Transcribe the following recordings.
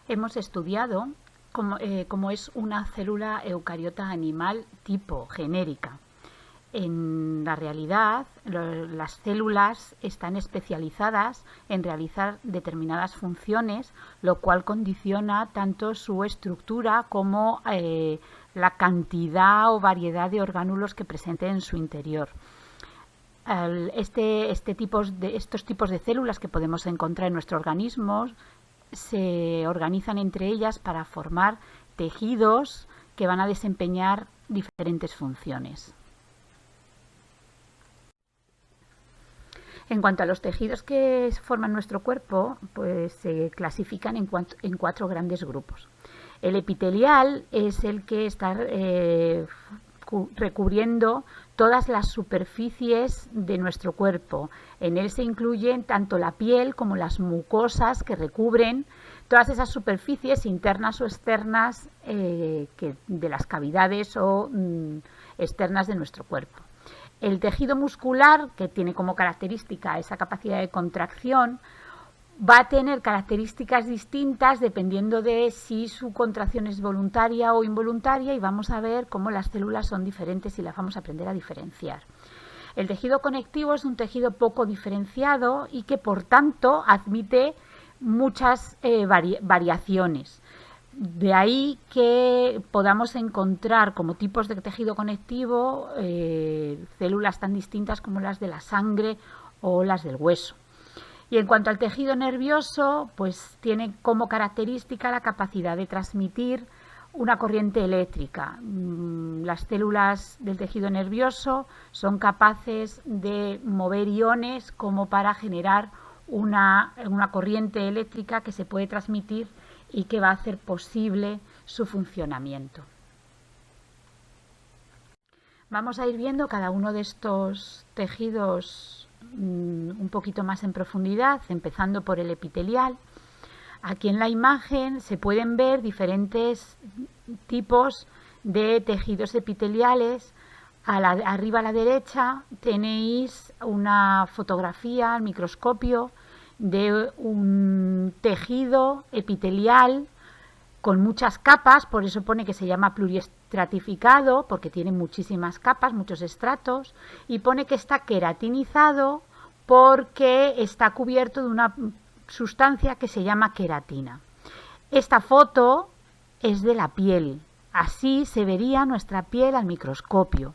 hemos estudiado cómo es una célula eucariota animal tipo genérica. En la realidad, las células están especializadas en realizar determinadas funciones, lo cual condiciona tanto su estructura como la cantidad o variedad de orgánulos que presenten en su interior. Estos tipos de células que podemos encontrar en nuestro organismo se organizan entre ellas para formar tejidos que van a desempeñar diferentes funciones. En cuanto a los tejidos que forman nuestro cuerpo, pues se clasifican en 4 grandes grupos. El epitelial es el que está recubriendo todas las superficies de nuestro cuerpo. En él se incluyen tanto la piel como las mucosas que recubren todas esas superficies internas o externas de las cavidades o externas de nuestro cuerpo. El tejido muscular, que tiene como característica esa capacidad de contracción, va a tener características distintas dependiendo de si su contracción es voluntaria o involuntaria, y vamos a ver cómo las células son diferentes y las vamos a aprender a diferenciar. El tejido conectivo es un tejido poco diferenciado y que, por tanto, admite muchas variaciones. De ahí que podamos encontrar como tipos de tejido conectivo células tan distintas como las de la sangre o las del hueso. Y en cuanto al tejido nervioso, pues tiene como característica la capacidad de transmitir una corriente eléctrica. Las células del tejido nervioso son capaces de mover iones como para generar una corriente eléctrica que se puede transmitir y que va a hacer posible su funcionamiento. Vamos a ir viendo cada uno de estos tejidos un poquito más en profundidad, empezando por el epitelial. Aquí en la imagen se pueden ver diferentes tipos de tejidos epiteliales. Arriba a la derecha tenéis una fotografía al microscopio de un tejido epitelial con muchas capas, por eso pone que se llama pluriestratificado, porque tiene muchísimas capas, muchos estratos, y pone que está queratinizado porque está cubierto de una sustancia que se llama queratina. Esta foto es de la piel, así se vería nuestra piel al microscopio.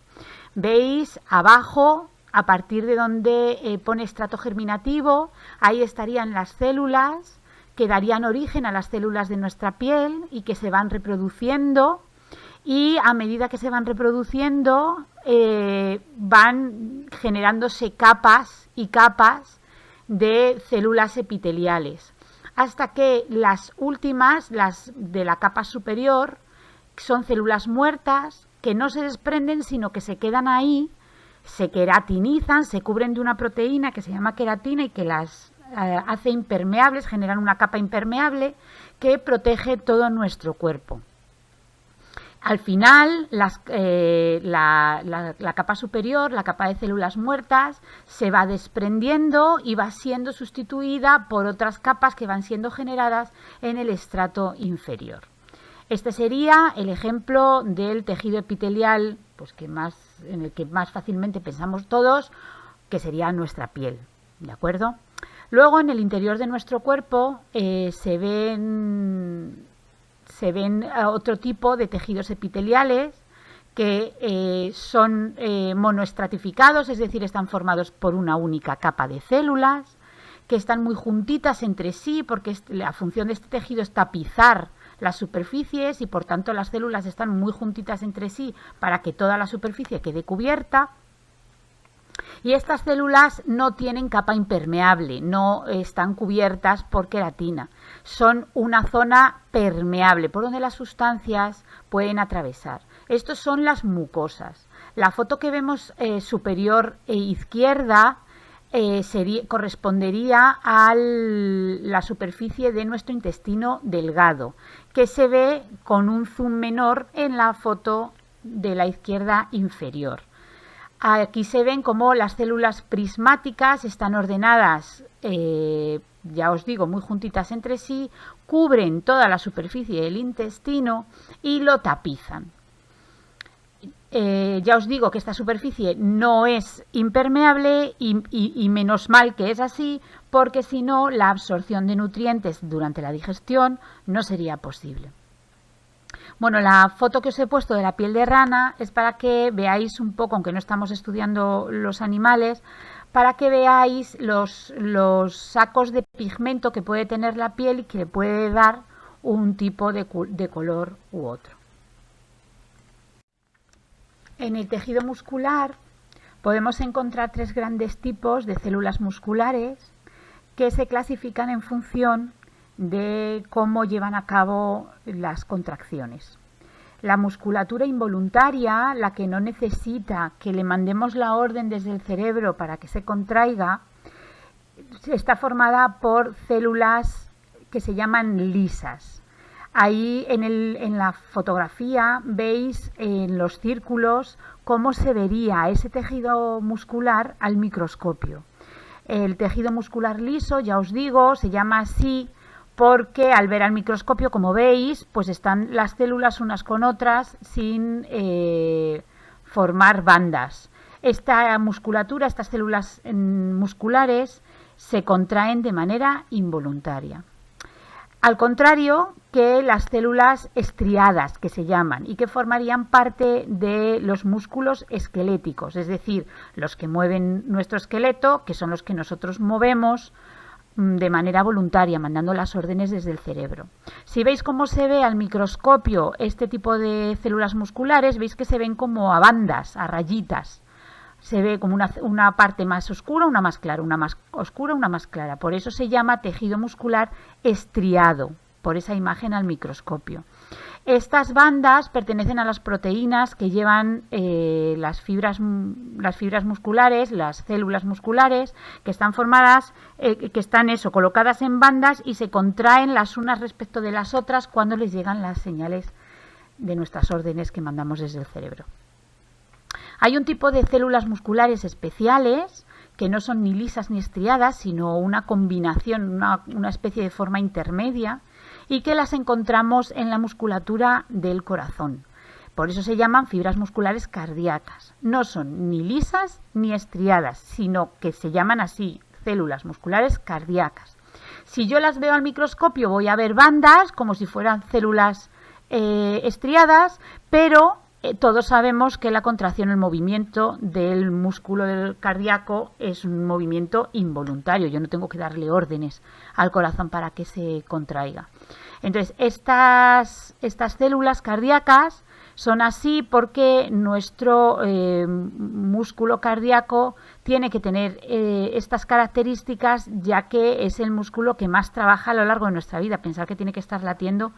Veis abajo, a partir de donde pone estrato germinativo, ahí estarían las células que darían origen a las células de nuestra piel y que se van reproduciendo, y a medida que se van reproduciendo van generándose capas y capas de células epiteliales, hasta que las últimas, las de la capa superior, son células muertas que no se desprenden, sino que se quedan ahí, se queratinizan, se cubren de una proteína que se llama queratina y que las hace impermeables, generan una capa impermeable que protege todo nuestro cuerpo. Al final, la capa superior, la capa de células muertas, se va desprendiendo y va siendo sustituida por otras capas que van siendo generadas en el estrato inferior. Este sería el ejemplo del tejido epitelial, pues en el que más fácilmente pensamos todos, que sería nuestra piel, ¿de acuerdo? Luego, en el interior de nuestro cuerpo se ven otro tipo de tejidos epiteliales que son monoestratificados, es decir, están formados por una única capa de células, que están muy juntitas entre sí, porque la función de este tejido es tapizar las superficies y por tanto las células están muy juntitas entre sí para que toda la superficie quede cubierta. Y estas células no tienen capa impermeable, no están cubiertas por queratina, son una zona permeable por donde las sustancias pueden atravesar. Estos son las mucosas. La foto que vemos superior e izquierda correspondería a la superficie de nuestro intestino delgado, que se ve con un zoom menor en la foto de la izquierda inferior. Aquí se ven cómo las células prismáticas están ordenadas ya os digo, muy juntitas entre sí, cubren toda la superficie del intestino y lo tapizan. Ya os digo que esta superficie no es impermeable y menos mal que es así, porque si no la absorción de nutrientes durante la digestión no sería posible. Bueno, la foto que os he puesto de la piel de rana es para que veáis un poco, aunque no estamos estudiando los animales, para que veáis los sacos de pigmento que puede tener la piel y que le puede dar un tipo de color u otro. En el tejido muscular podemos encontrar 3 grandes tipos de células musculares que se clasifican en función de cómo llevan a cabo las contracciones. La musculatura involuntaria, la que no necesita que le mandemos la orden desde el cerebro para que se contraiga, está formada por células que se llaman lisas. Ahí en la fotografía veis en los círculos cómo se vería ese tejido muscular al microscopio. El tejido muscular liso, ya os digo, se llama así porque al ver al microscopio, como veis, pues están las células unas con otras sin formar bandas. Esta musculatura, estas células musculares, se contraen de manera involuntaria. Al contrario que las células estriadas, que se llaman, y que formarían parte de los músculos esqueléticos, es decir, los que mueven nuestro esqueleto, que son los que nosotros movemos de manera voluntaria, mandando las órdenes desde el cerebro. Si veis cómo se ve al microscopio este tipo de células musculares, veis que se ven como a bandas, a rayitas. Se ve como una parte más oscura, una más clara, una más oscura, una más clara. Por eso se llama tejido muscular estriado, por esa imagen al microscopio. Estas bandas pertenecen a las proteínas que llevan las fibras musculares, las células musculares, que están formadas, que están colocadas en bandas y se contraen las unas respecto de las otras cuando les llegan las señales de nuestras órdenes que mandamos desde el cerebro. Hay un tipo de células musculares especiales que no son ni lisas ni estriadas, sino una combinación, una especie de forma intermedia, y que las encontramos en la musculatura del corazón. Por eso se llaman fibras musculares cardíacas. No son ni lisas ni estriadas, sino que se llaman así, células musculares cardíacas. Si yo las veo al microscopio voy a ver bandas como si fueran células estriadas, pero todos sabemos que la contracción, el movimiento del músculo del cardíaco es un movimiento involuntario. Yo no tengo que darle órdenes al corazón para que se contraiga. Entonces, estas células cardíacas son así porque nuestro músculo cardíaco tiene que tener estas características, ya que es el músculo que más trabaja a lo largo de nuestra vida. Pensar que tiene que estar latiendo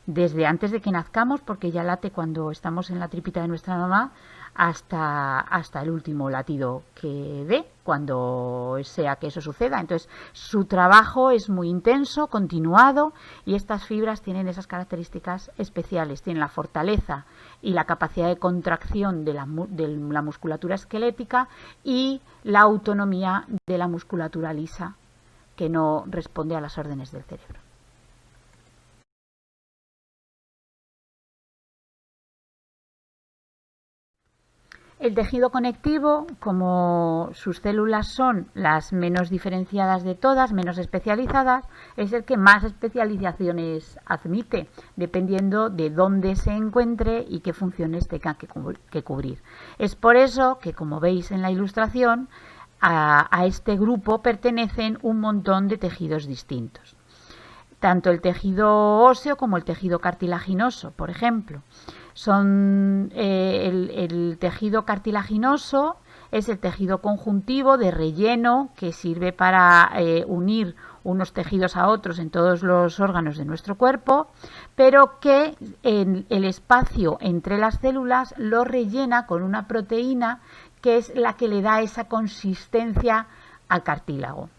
desde antes de que nazcamos, porque ya late cuando estamos en la tripita de nuestra mamá, hasta el último latido que dé, cuando sea que eso suceda. Entonces, su trabajo es muy intenso, continuado, y estas fibras tienen esas características especiales. Tienen la fortaleza y la capacidad de contracción de la musculatura esquelética y la autonomía de la musculatura lisa, que no responde a las órdenes del cerebro. El tejido conectivo, como sus células son las menos diferenciadas de todas, menos especializadas, es el que más especializaciones admite, dependiendo de dónde se encuentre y qué funciones tenga que cubrir. Es por eso que, como veis en la ilustración, a este grupo pertenecen un montón de tejidos distintos. Tanto el tejido óseo como el tejido cartilaginoso, por ejemplo. El tejido cartilaginoso es el tejido conjuntivo de relleno que sirve para unir unos tejidos a otros en todos los órganos de nuestro cuerpo, pero que en el espacio entre las células lo rellena con una proteína que es la que le da esa consistencia al cartílago.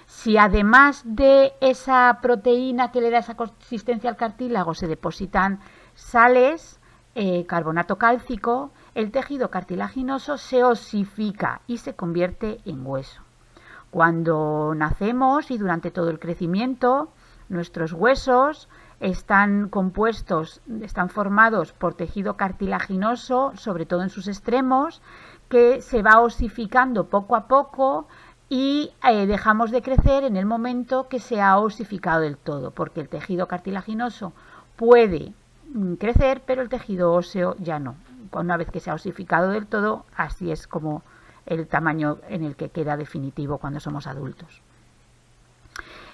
Si además de esa proteína que le da esa consistencia al cartílago se depositan sales, carbonato cálcico, el tejido cartilaginoso se osifica y se convierte en hueso. Cuando nacemos y durante todo el crecimiento, nuestros huesos están formados por tejido cartilaginoso, sobre todo en sus extremos, que se va osificando poco a poco y dejamos de crecer en el momento que se ha osificado del todo, porque el tejido cartilaginoso puede crecer, pero el tejido óseo ya no. Una vez que se ha osificado del todo, así es como el tamaño en el que queda definitivo cuando somos adultos.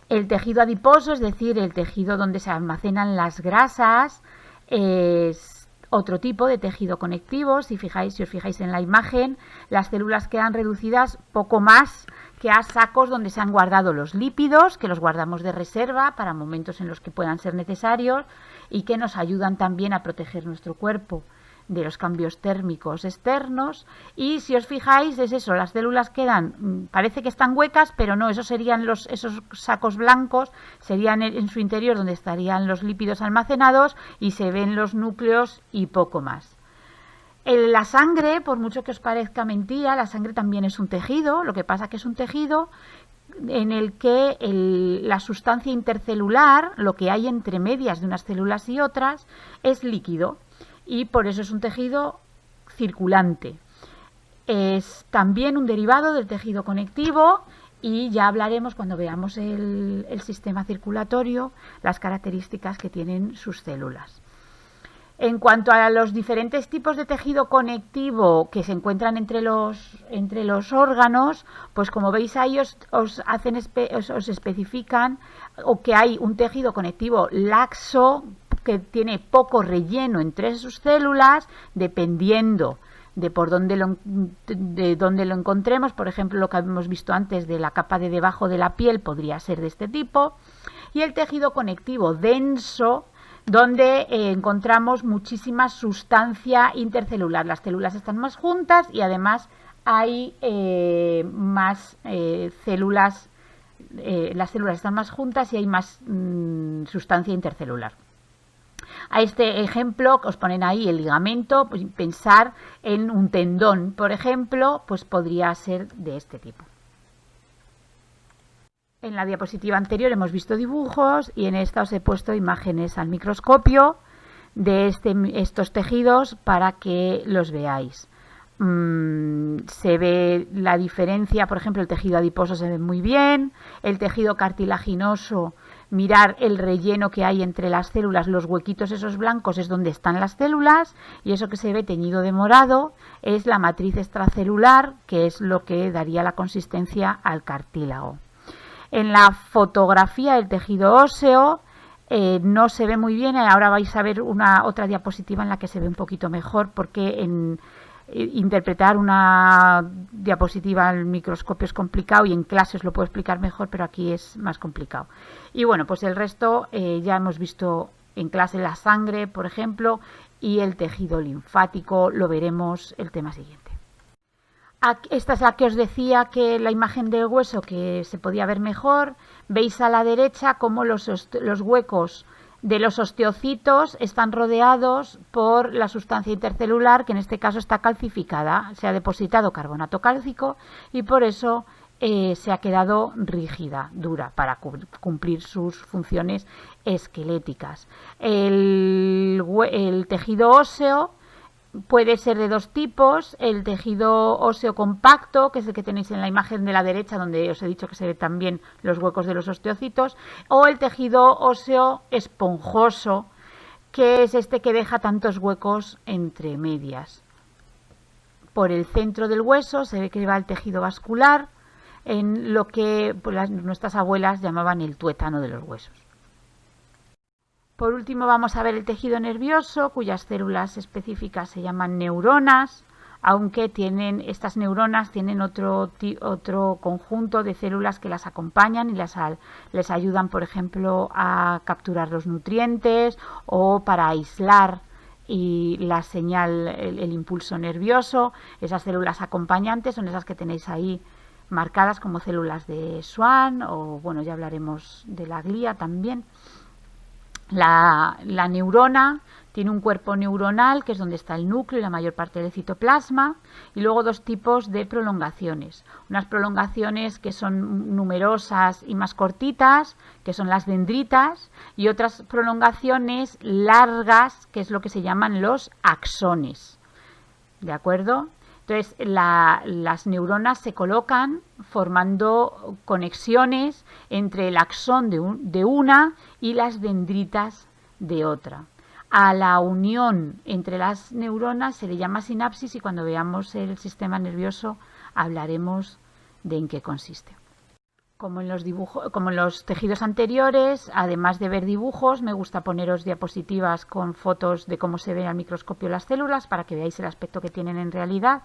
El tejido adiposo, es decir, el tejido donde se almacenan las grasas, es otro tipo de tejido conectivo. Si os fijáis en la imagen, las células quedan reducidas poco más que a sacos donde se han guardado los lípidos, que los guardamos de reserva para momentos en los que puedan ser necesarios y que nos ayudan también a proteger nuestro cuerpo de los cambios térmicos externos. Y si os fijáis, es eso, las células quedan, parece que están huecas, pero no, esos serían esos sacos blancos, serían en su interior donde estarían los lípidos almacenados y se ven los núcleos y poco más. La sangre, por mucho que os parezca mentira, la sangre también es un tejido, lo que pasa que es un tejido en el que la sustancia intercelular, lo que hay entre medias de unas células y otras, es líquido. Y por eso es un tejido circulante. Es también un derivado del tejido conectivo y ya hablaremos cuando veamos el sistema circulatorio, las características que tienen sus células. En cuanto a los diferentes tipos de tejido conectivo que se encuentran entre los órganos, pues como veis ahí os especifican o que hay un tejido conectivo laxo, que tiene poco relleno entre sus células, dependiendo de dónde lo encontremos. Por ejemplo, lo que hemos visto antes de la capa de debajo de la piel podría ser de este tipo. Y el tejido conectivo denso, donde encontramos muchísima sustancia intercelular. Las células están más juntas y además hay más células. Las células están más juntas y hay más sustancia intercelular. A este ejemplo que os ponen ahí el ligamento, pues pensar en un tendón, por ejemplo, pues podría ser de este tipo. En la diapositiva anterior hemos visto dibujos y en esta os he puesto imágenes al microscopio de estos tejidos para que los veáis. Se ve la diferencia, por ejemplo, el tejido adiposo se ve muy bien, el tejido cartilaginoso, mirar el relleno que hay entre las células, los huequitos esos blancos es donde están las células y eso que se ve teñido de morado es la matriz extracelular, que es lo que daría la consistencia al cartílago. En la fotografía del tejido óseo no se ve muy bien, ahora vais a ver otra diapositiva en la que se ve un poquito mejor, porque interpretar una diapositiva al microscopio es complicado y en clase os lo puedo explicar mejor, pero aquí es más complicado. Y bueno, pues el resto ya hemos visto en clase la sangre, por ejemplo, y el tejido linfático, lo veremos el tema siguiente. Esta es la que os decía, que la imagen del hueso que se podía ver mejor. Veis a la derecha cómo los huecos de los osteocitos están rodeados por la sustancia intercelular, que en este caso está calcificada. Se ha depositado carbonato cálcico y por eso se ha quedado rígida, dura, para cumplir sus funciones esqueléticas. El tejido óseo puede ser de dos tipos: el tejido óseo compacto, que es el que tenéis en la imagen de la derecha, donde os he dicho que se ven también los huecos de los osteocitos, o el tejido óseo esponjoso, que es este que deja tantos huecos entre medias. Por el centro del hueso se ve que va el tejido vascular, en lo que nuestras abuelas llamaban el tuétano de los huesos. Por último vamos a ver el tejido nervioso, cuyas células específicas se llaman neuronas, aunque estas neuronas tienen otro conjunto de células que las acompañan y les ayudan, por ejemplo, a capturar los nutrientes o para aislar la señal, el impulso nervioso. Esas células acompañantes son esas que tenéis ahí marcadas como células de Schwann, o bueno, ya hablaremos de la glía también. La neurona Tiene un cuerpo neuronal, que es donde está el núcleo y la mayor parte del citoplasma, y luego dos tipos de prolongaciones. Unas prolongaciones que son numerosas y más cortitas, que son las dendritas, y otras prolongaciones largas, que es lo que se llaman los axones. ¿De acuerdo? Entonces, las neuronas se colocan formando conexiones entre el axón de una y las dendritas de otra. A la unión entre las neuronas se le llama sinapsis y cuando veamos el sistema nervioso hablaremos de en qué consiste. Como en los tejidos anteriores, además de ver dibujos, me gusta poneros diapositivas con fotos de cómo se ven al microscopio las células para que veáis el aspecto que tienen en realidad.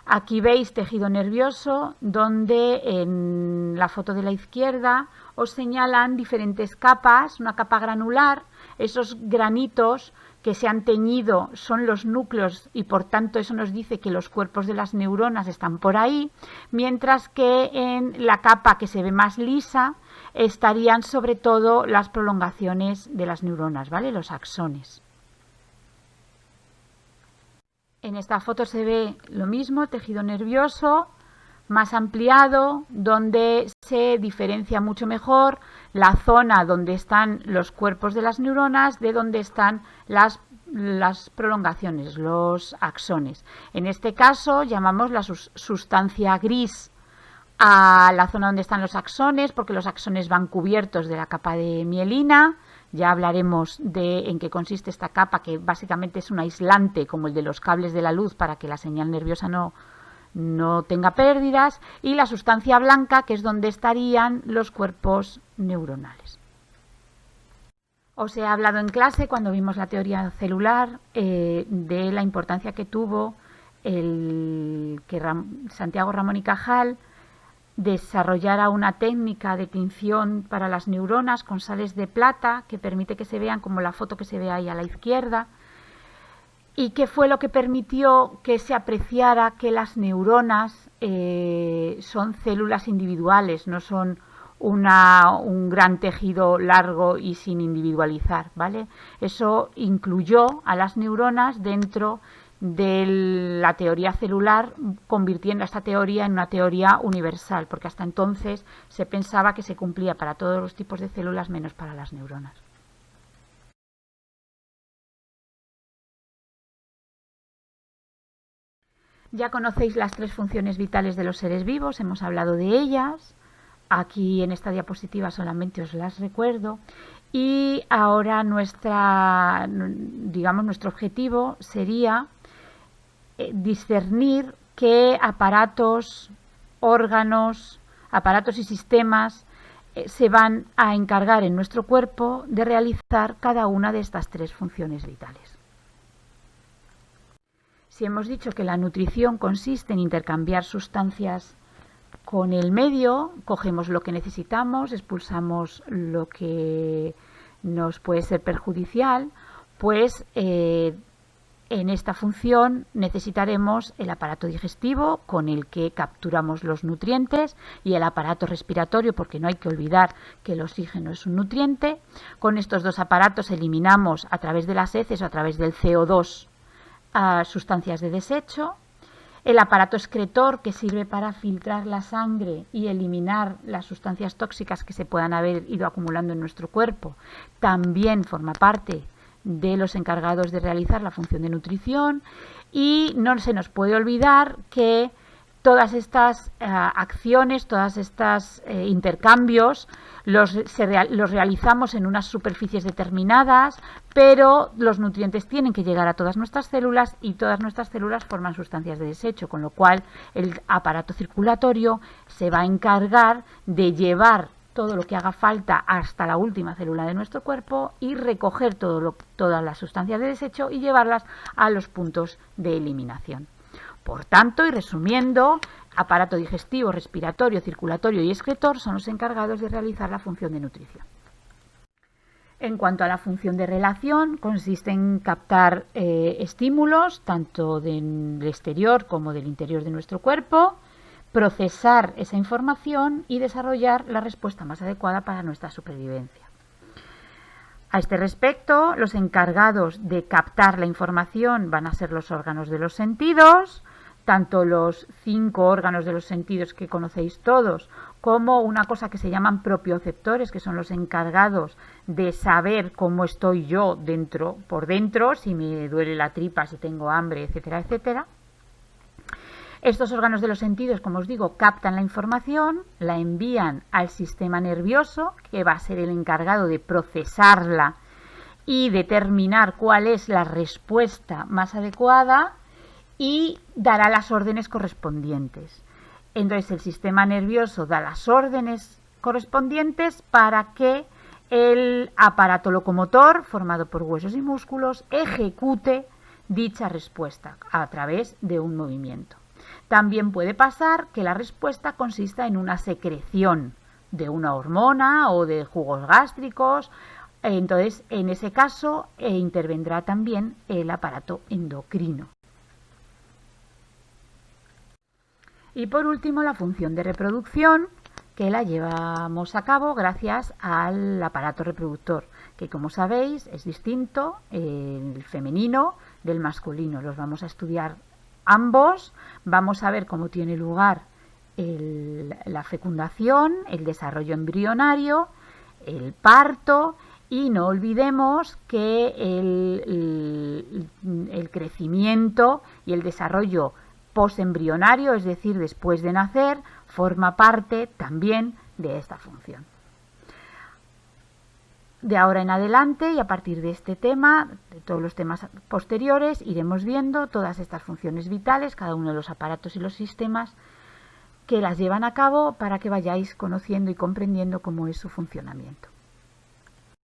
Aquí veis tejido nervioso, donde en la foto de la izquierda os señalan diferentes capas, una capa granular, esos granitos que se han teñido son los núcleos y por tanto eso nos dice que los cuerpos de las neuronas están por ahí, mientras que en la capa que se ve más lisa estarían sobre todo las prolongaciones de las neuronas, ¿vale? Los axones. En esta foto se ve lo mismo, tejido nervioso más ampliado, donde se diferencia mucho mejor la zona donde están los cuerpos de las neuronas de donde están las prolongaciones, los axones. En este caso llamamos la sustancia gris a la zona donde están los axones, porque los axones van cubiertos de la capa de mielina. Ya hablaremos de en qué consiste esta capa, que básicamente es un aislante como el de los cables de la luz para que la señal nerviosa no tenga pérdidas, y la sustancia blanca, que es donde estarían los cuerpos neuronales. Os he hablado en clase, cuando vimos la teoría celular, de la importancia que tuvo Santiago Ramón y Cajal desarrollara una técnica de tinción para las neuronas con sales de plata que permite que se vean como la foto que se ve ahí a la izquierda, y que fue lo que permitió que se apreciara que las neuronas son células individuales, no son un gran tejido largo y sin individualizar, ¿vale? Eso incluyó a las neuronas dentro de la teoría celular, convirtiendo esta teoría en una teoría universal, porque hasta entonces se pensaba que se cumplía para todos los tipos de células menos para las neuronas. Ya conocéis las tres funciones vitales de los seres vivos, hemos hablado de ellas. Aquí en esta diapositiva solamente os las recuerdo. Y ahora nuestro objetivo sería discernir qué aparatos, órganos, aparatos y sistemas se van a encargar en nuestro cuerpo de realizar cada una de estas tres funciones vitales. Si hemos dicho que la nutrición consiste en intercambiar sustancias con el medio, cogemos lo que necesitamos, expulsamos lo que nos puede ser perjudicial, pues en esta función necesitaremos el aparato digestivo con el que capturamos los nutrientes y el aparato respiratorio, porque no hay que olvidar que el oxígeno es un nutriente. Con estos dos aparatos eliminamos a través de las heces o a través del CO2 sustancias de desecho. El aparato excretor, que sirve para filtrar la sangre y eliminar las sustancias tóxicas que se puedan haber ido acumulando en nuestro cuerpo, también forma parte de los encargados de realizar la función de nutrición. Y no se nos puede olvidar que todas estas acciones, todos estos intercambios los realizamos en unas superficies determinadas, pero los nutrientes tienen que llegar a todas nuestras células y todas nuestras células forman sustancias de desecho, con lo cual el aparato circulatorio se va a encargar de llevar todo lo que haga falta hasta la última célula de nuestro cuerpo y recoger todas las sustancias de desecho y llevarlas a los puntos de eliminación. Por tanto, y resumiendo, aparato digestivo, respiratorio, circulatorio y excretor son los encargados de realizar la función de nutrición. En cuanto a la función de relación, consiste en captar estímulos tanto del exterior como del interior de nuestro cuerpo, procesar esa información y desarrollar la respuesta más adecuada para nuestra supervivencia. A este respecto, los encargados de captar la información van a ser los órganos de los sentidos, tanto los 5 órganos de los sentidos que conocéis todos, como una cosa que se llaman propioceptores, que son los encargados de saber cómo estoy yo por dentro, si me duele la tripa, si tengo hambre, etcétera, etcétera. Estos órganos de los sentidos, como os digo, captan la información, la envían al sistema nervioso, que va a ser el encargado de procesarla y determinar cuál es la respuesta más adecuada y dará las órdenes correspondientes. Entonces el sistema nervioso da las órdenes correspondientes para que el aparato locomotor, formado por huesos y músculos, ejecute dicha respuesta a través de un movimiento. También puede pasar que la respuesta consista en una secreción de una hormona o de jugos gástricos. Entonces, en ese caso, intervendrá también el aparato endocrino. Y por último, la función de reproducción, que la llevamos a cabo gracias al aparato reproductor, que como sabéis es distinto el femenino del masculino. Los vamos a estudiar ambos, vamos a ver cómo tiene lugar la fecundación, el desarrollo embrionario, el parto, y no olvidemos que el crecimiento y el desarrollo postembrionario, es decir, después de nacer, forma parte también de esta función. De ahora en adelante y a partir de este tema, de todos los temas posteriores, iremos viendo todas estas funciones vitales, cada uno de los aparatos y los sistemas que las llevan a cabo para que vayáis conociendo y comprendiendo cómo es su funcionamiento.